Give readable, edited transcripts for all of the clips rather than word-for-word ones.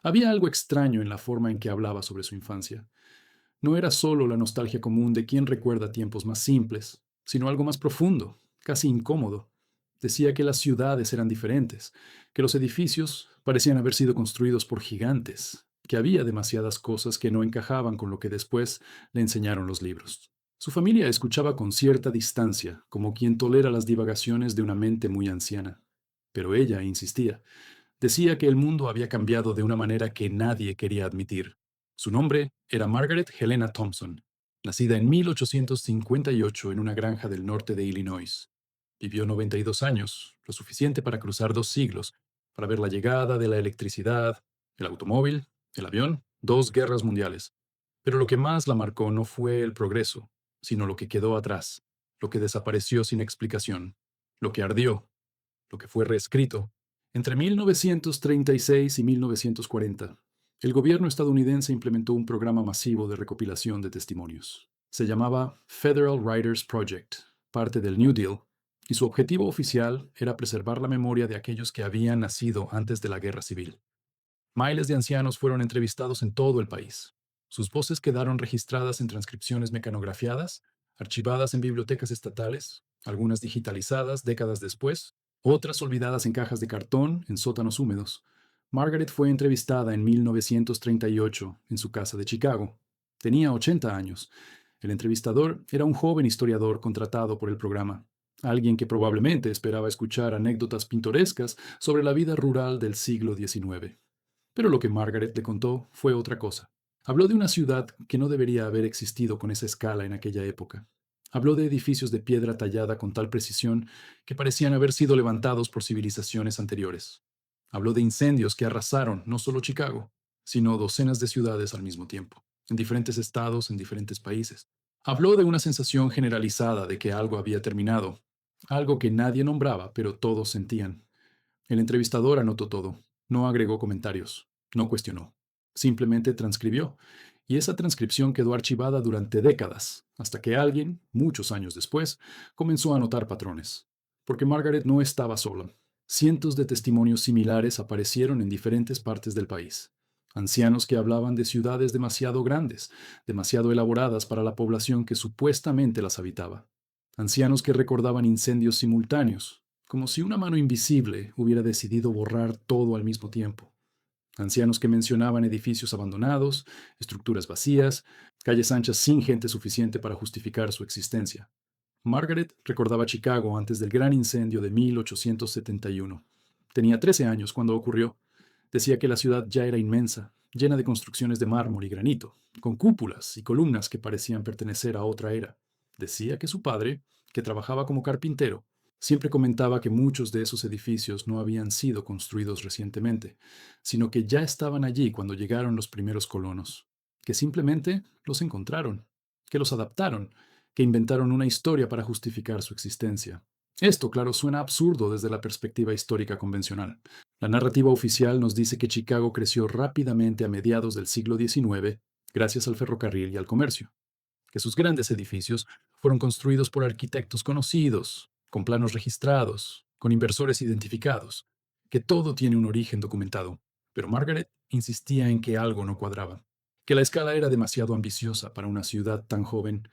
Había algo extraño en la forma en que hablaba sobre su infancia. No era solo la nostalgia común de quien recuerda tiempos más simples, sino algo más profundo, casi incómodo. Decía que las ciudades eran diferentes, que los edificios parecían haber sido construidos por gigantes, que había demasiadas cosas que no encajaban con lo que después le enseñaron los libros. Su familia escuchaba con cierta distancia, como quien tolera las divagaciones de una mente muy anciana. Pero ella insistía. Decía que el mundo había cambiado de una manera que nadie quería admitir. Su nombre era Margaret Helena Thompson, nacida en 1858 en una granja del norte de Illinois. Vivió 92 años, lo suficiente para cruzar 2 siglos, para ver la llegada de la electricidad, el automóvil, el avión, 2 guerras mundiales. Pero lo que más la marcó no fue el progreso, sino lo que quedó atrás, lo que desapareció sin explicación, lo que ardió, lo que fue reescrito. Entre 1936 y 1940, el gobierno estadounidense implementó un programa masivo de recopilación de testimonios. Se llamaba Federal Writers Project, parte del New Deal, y su objetivo oficial era preservar la memoria de aquellos que habían nacido antes de la Guerra Civil. Miles de ancianos fueron entrevistados en todo el país. Sus voces quedaron registradas en transcripciones mecanografiadas, archivadas en bibliotecas estatales, algunas digitalizadas décadas después, otras olvidadas en cajas de cartón en sótanos húmedos. Margaret fue entrevistada en 1938 en su casa de Chicago. Tenía 80 años. El entrevistador era un joven historiador contratado por el programa, alguien que probablemente esperaba escuchar anécdotas pintorescas sobre la vida rural del siglo XIX. Pero lo que Margaret le contó fue otra cosa. Habló de una ciudad que no debería haber existido con esa escala en aquella época. Habló de edificios de piedra tallada con tal precisión que parecían haber sido levantados por civilizaciones anteriores. Habló de incendios que arrasaron no solo Chicago, sino docenas de ciudades al mismo tiempo, en diferentes estados, en diferentes países. Habló de una sensación generalizada de que algo había terminado, algo que nadie nombraba, pero todos sentían. El entrevistador anotó todo, no agregó comentarios, no cuestionó, simplemente transcribió, y esa transcripción quedó archivada durante décadas, hasta que alguien, muchos años después, comenzó a notar patrones. Porque Margaret no estaba sola. Cientos de testimonios similares aparecieron en diferentes partes del país. Ancianos que hablaban de ciudades demasiado grandes, demasiado elaboradas para la población que supuestamente las habitaba. Ancianos que recordaban incendios simultáneos, como si una mano invisible hubiera decidido borrar todo al mismo tiempo. Ancianos que mencionaban edificios abandonados, estructuras vacías, calles anchas sin gente suficiente para justificar su existencia. Margaret recordaba Chicago antes del gran incendio de 1871. Tenía 13 años cuando ocurrió. Decía que la ciudad ya era inmensa, llena de construcciones de mármol y granito, con cúpulas y columnas que parecían pertenecer a otra era. Decía que su padre, que trabajaba como carpintero, siempre comentaba que muchos de esos edificios no habían sido construidos recientemente, sino que ya estaban allí cuando llegaron los primeros colonos, que simplemente los encontraron, que los adaptaron, que inventaron una historia para justificar su existencia. Esto, claro, suena absurdo desde la perspectiva histórica convencional. La narrativa oficial nos dice que Chicago creció rápidamente a mediados del siglo XIX gracias al ferrocarril y al comercio, que sus grandes edificios fueron construidos por arquitectos conocidos, con planos registrados, con inversores identificados, que todo tiene un origen documentado. Pero Margaret insistía en que algo no cuadraba, que la escala era demasiado ambiciosa para una ciudad tan joven,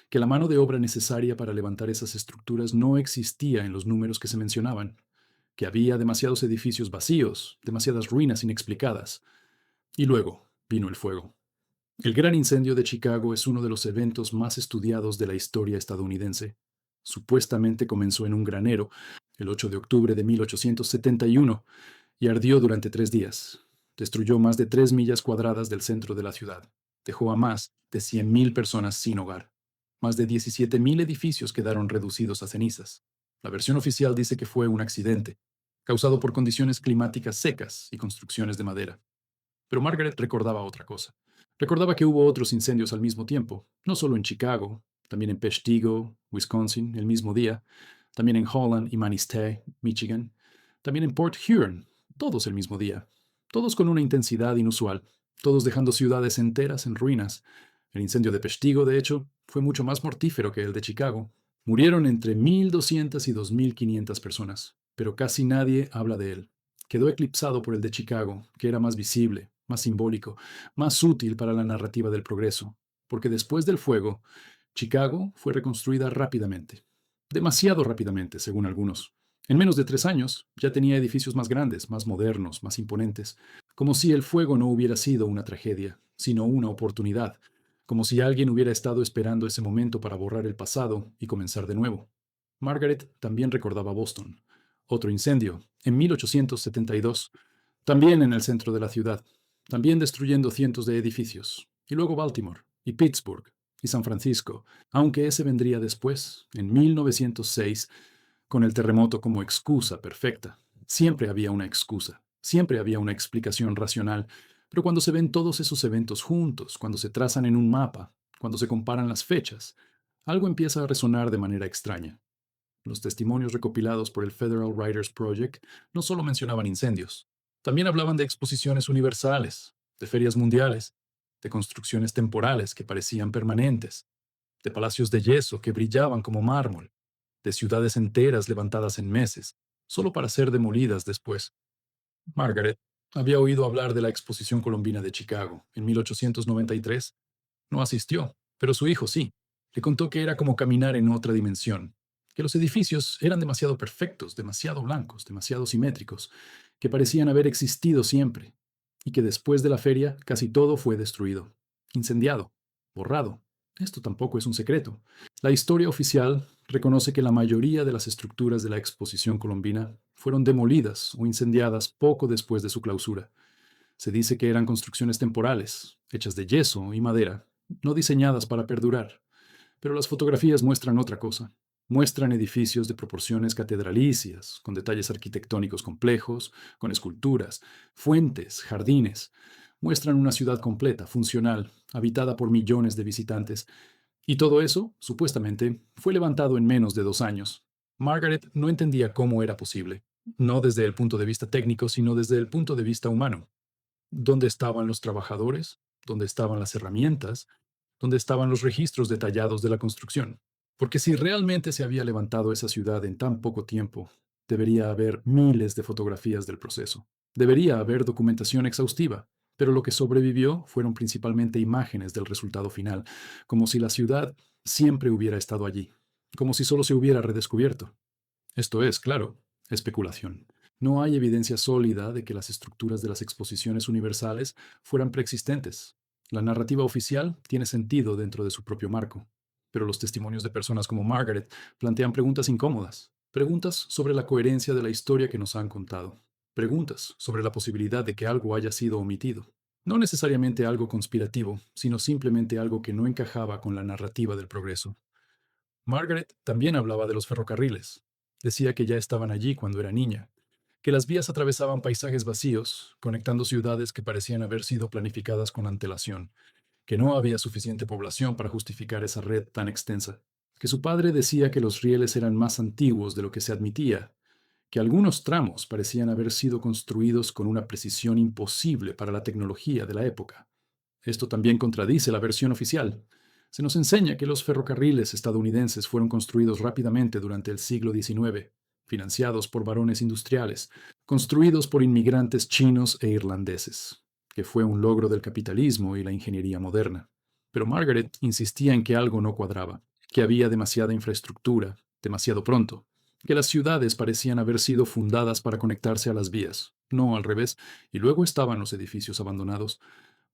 que la mano de obra necesaria para levantar esas estructuras no existía en los números que se mencionaban, que había demasiados edificios vacíos, demasiadas ruinas inexplicadas. Y luego vino el fuego. El Gran Incendio de Chicago es uno de los eventos más estudiados de la historia estadounidense. Supuestamente comenzó en un granero, el 8 de octubre de 1871, y ardió durante 3 días. Destruyó más de 3 millas cuadradas del centro de la ciudad. Dejó a más de 100.000 personas sin hogar. Más de 17.000 edificios quedaron reducidos a cenizas. La versión oficial dice que fue un accidente, causado por condiciones climáticas secas y construcciones de madera. Pero Margaret recordaba otra cosa. Recordaba que hubo otros incendios al mismo tiempo, no solo en Chicago, también en Peshtigo, Wisconsin, el mismo día, también en Holland y Manistee, Michigan, también en Port Huron, todos el mismo día, todos con una intensidad inusual, todos dejando ciudades enteras en ruinas. El incendio de Peshtigo, de hecho, fue mucho más mortífero que el de Chicago. Murieron entre 1.200 y 2.500 personas, pero casi nadie habla de él. Quedó eclipsado por el de Chicago, que era más visible, más simbólico, más útil para la narrativa del progreso, porque después del fuego, Chicago fue reconstruida rápidamente, demasiado rápidamente, según algunos. En menos de 3 años ya tenía edificios más grandes, más modernos, más imponentes, como si el fuego no hubiera sido una tragedia, sino una oportunidad, como si alguien hubiera estado esperando ese momento para borrar el pasado y comenzar de nuevo. Margaret también recordaba Boston. Otro incendio, en 1872, también en el centro de la ciudad, también destruyendo cientos de edificios. Y luego Baltimore, y Pittsburgh, y San Francisco, aunque ese vendría después, en 1906, con el terremoto como excusa perfecta. Siempre había una excusa, siempre había una explicación racional, pero cuando se ven todos esos eventos juntos, cuando se trazan en un mapa, cuando se comparan las fechas, algo empieza a resonar de manera extraña. Los testimonios recopilados por el Federal Writers Project no solo mencionaban incendios, también hablaban de exposiciones universales, de ferias mundiales, de construcciones temporales que parecían permanentes, de palacios de yeso que brillaban como mármol, de ciudades enteras levantadas en meses, solo para ser demolidas después. Margaret había oído hablar de la Exposición Colombina de Chicago en 1893. No asistió, pero su hijo sí. Le contó que era como caminar en otra dimensión, que los edificios eran demasiado perfectos, demasiado blancos, demasiado simétricos, que parecían haber existido siempre, y que después de la feria casi todo fue destruido, incendiado, borrado. Esto tampoco es un secreto. La historia oficial reconoce que la mayoría de las estructuras de la Exposición Colombina fueron demolidas o incendiadas poco después de su clausura. Se dice que eran construcciones temporales, hechas de yeso y madera, no diseñadas para perdurar. Pero las fotografías muestran otra cosa. Muestran edificios de proporciones catedralicias, con detalles arquitectónicos complejos, con esculturas, fuentes, jardines. Muestran una ciudad completa, funcional, habitada por millones de visitantes. Y todo eso, supuestamente, fue levantado en menos de 2 años. Margaret no entendía cómo era posible, no desde el punto de vista técnico, sino desde el punto de vista humano. ¿Dónde estaban los trabajadores? ¿Dónde estaban las herramientas? ¿Dónde estaban los registros detallados de la construcción? Porque si realmente se había levantado esa ciudad en tan poco tiempo, debería haber miles de fotografías del proceso. Debería haber documentación exhaustiva, pero lo que sobrevivió fueron principalmente imágenes del resultado final, como si la ciudad siempre hubiera estado allí, como si solo se hubiera redescubierto. Esto es, claro, especulación. No hay evidencia sólida de que las estructuras de las exposiciones universales fueran preexistentes. La narrativa oficial tiene sentido dentro de su propio marco, pero los testimonios de personas como Margaret plantean preguntas incómodas, preguntas sobre la coherencia de la historia que nos han contado, preguntas sobre la posibilidad de que algo haya sido omitido. No necesariamente algo conspirativo, sino simplemente algo que no encajaba con la narrativa del progreso. Margaret también hablaba de los ferrocarriles. Decía que ya estaban allí cuando era niña, que las vías atravesaban paisajes vacíos, conectando ciudades que parecían haber sido planificadas con antelación, que no había suficiente población para justificar esa red tan extensa, que su padre decía que los rieles eran más antiguos de lo que se admitía, que algunos tramos parecían haber sido construidos con una precisión imposible para la tecnología de la época. Esto también contradice la versión oficial. Se nos enseña que los ferrocarriles estadounidenses fueron construidos rápidamente durante el siglo XIX, financiados por varones industriales, construidos por inmigrantes chinos e irlandeses, que fue un logro del capitalismo y la ingeniería moderna. Pero Margaret insistía en que algo no cuadraba, que había demasiada infraestructura, demasiado pronto, que las ciudades parecían haber sido fundadas para conectarse a las vías, no al revés, y luego estaban los edificios abandonados.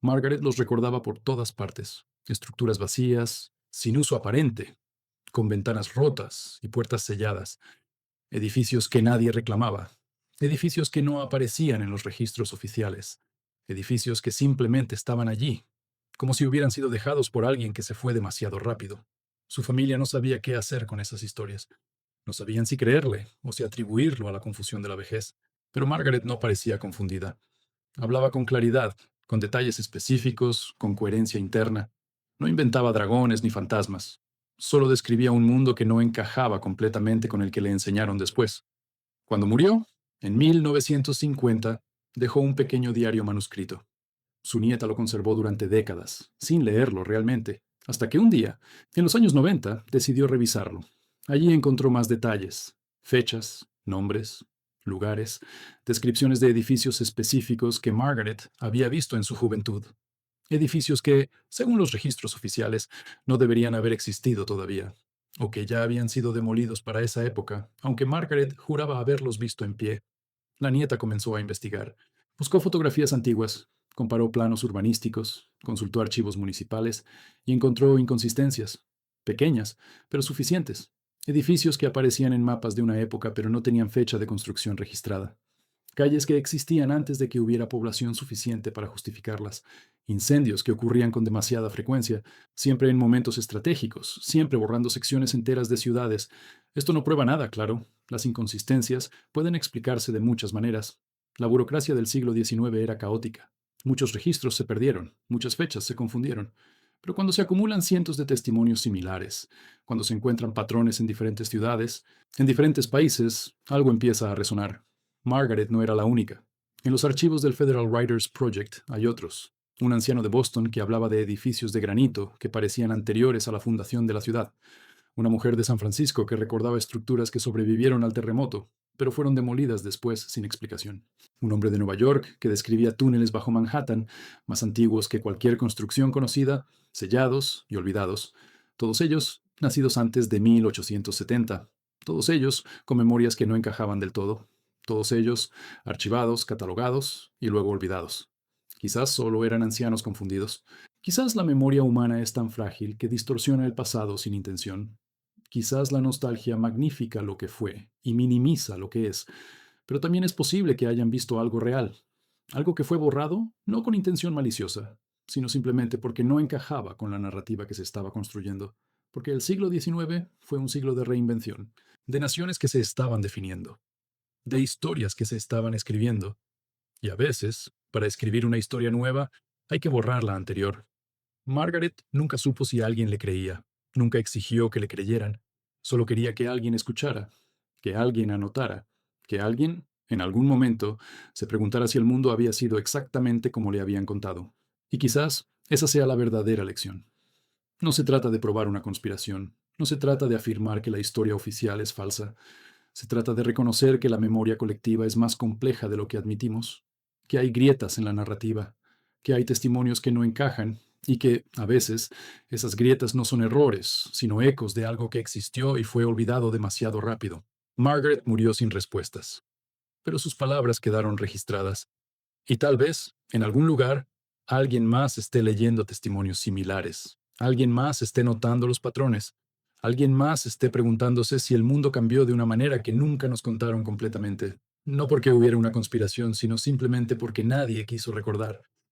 Margaret los recordaba por todas partes, estructuras vacías, sin uso aparente, con ventanas rotas y puertas selladas, edificios que nadie reclamaba, edificios que no aparecían en los registros oficiales, edificios que simplemente estaban allí, como si hubieran sido dejados por alguien que se fue demasiado rápido. Su familia no sabía qué hacer con esas historias. No sabían si creerle o si atribuirlo a la confusión de la vejez. Pero Margaret no parecía confundida. Hablaba con claridad, con detalles específicos, con coherencia interna. No inventaba dragones ni fantasmas. Solo describía un mundo que no encajaba completamente con el que le enseñaron después. Cuando murió, en 1950, dejó un pequeño diario manuscrito. Su nieta lo conservó durante décadas, sin leerlo realmente, hasta que un día, en los años 90, decidió revisarlo. Allí encontró más detalles, fechas, nombres, lugares, descripciones de edificios específicos que Margaret había visto en su juventud. Edificios que, según los registros oficiales, no deberían haber existido todavía, o que ya habían sido demolidos para esa época, aunque Margaret juraba haberlos visto en pie. La nieta comenzó a investigar. Buscó fotografías antiguas, comparó planos urbanísticos, consultó archivos municipales y encontró inconsistencias, pequeñas, pero suficientes. Edificios que aparecían en mapas de una época pero no tenían fecha de construcción registrada. Calles que existían antes de que hubiera población suficiente para justificarlas. Incendios que ocurrían con demasiada frecuencia, siempre en momentos estratégicos, siempre borrando secciones enteras de ciudades. Esto no prueba nada, claro. Las inconsistencias pueden explicarse de muchas maneras. La burocracia del siglo XIX era caótica. Muchos registros se perdieron, muchas fechas se confundieron. Pero cuando se acumulan cientos de testimonios similares, cuando se encuentran patrones en diferentes ciudades, en diferentes países, algo empieza a resonar. Margaret no era la única. En los archivos del Federal Writers Project hay otros. Un anciano de Boston que hablaba de edificios de granito que parecían anteriores a la fundación de la ciudad. Una mujer de San Francisco que recordaba estructuras que sobrevivieron al terremoto, pero fueron demolidas después sin explicación. Un hombre de Nueva York que describía túneles bajo Manhattan, más antiguos que cualquier construcción conocida, sellados y olvidados. Todos ellos nacidos antes de 1870. Todos ellos con memorias que no encajaban del todo. Todos ellos archivados, catalogados y luego olvidados. Quizás solo eran ancianos confundidos. Quizás la memoria humana es tan frágil que distorsiona el pasado sin intención. Quizás la nostalgia magnifica lo que fue y minimiza lo que es, pero también es posible que hayan visto algo real, algo que fue borrado no con intención maliciosa, sino simplemente porque no encajaba con la narrativa que se estaba construyendo, porque el siglo XIX fue un siglo de reinvención, de naciones que se estaban definiendo, de historias que se estaban escribiendo, y a veces, para escribir una historia nueva, hay que borrar la anterior. Margaret nunca supo si alguien le creía, nunca exigió que le creyeran, solo quería que alguien escuchara, que alguien anotara, que alguien, en algún momento, se preguntara si el mundo había sido exactamente como le habían contado. Y quizás esa sea la verdadera lección. No se trata de probar una conspiración, no se trata de afirmar que la historia oficial es falsa, se trata de reconocer que la memoria colectiva es más compleja de lo que admitimos, que hay grietas en la narrativa, que hay testimonios que no encajan y que, a veces, esas grietas no son errores, sino ecos de algo que existió y fue olvidado demasiado rápido. Margaret murió sin respuestas, pero sus palabras quedaron registradas. Y tal vez, en algún lugar, alguien más esté leyendo testimonios similares, alguien más esté notando los patrones, alguien más esté preguntándose si el mundo cambió de una manera que nunca nos contaron completamente, no porque hubiera una conspiración, sino simplemente porque nadie quiso recordar.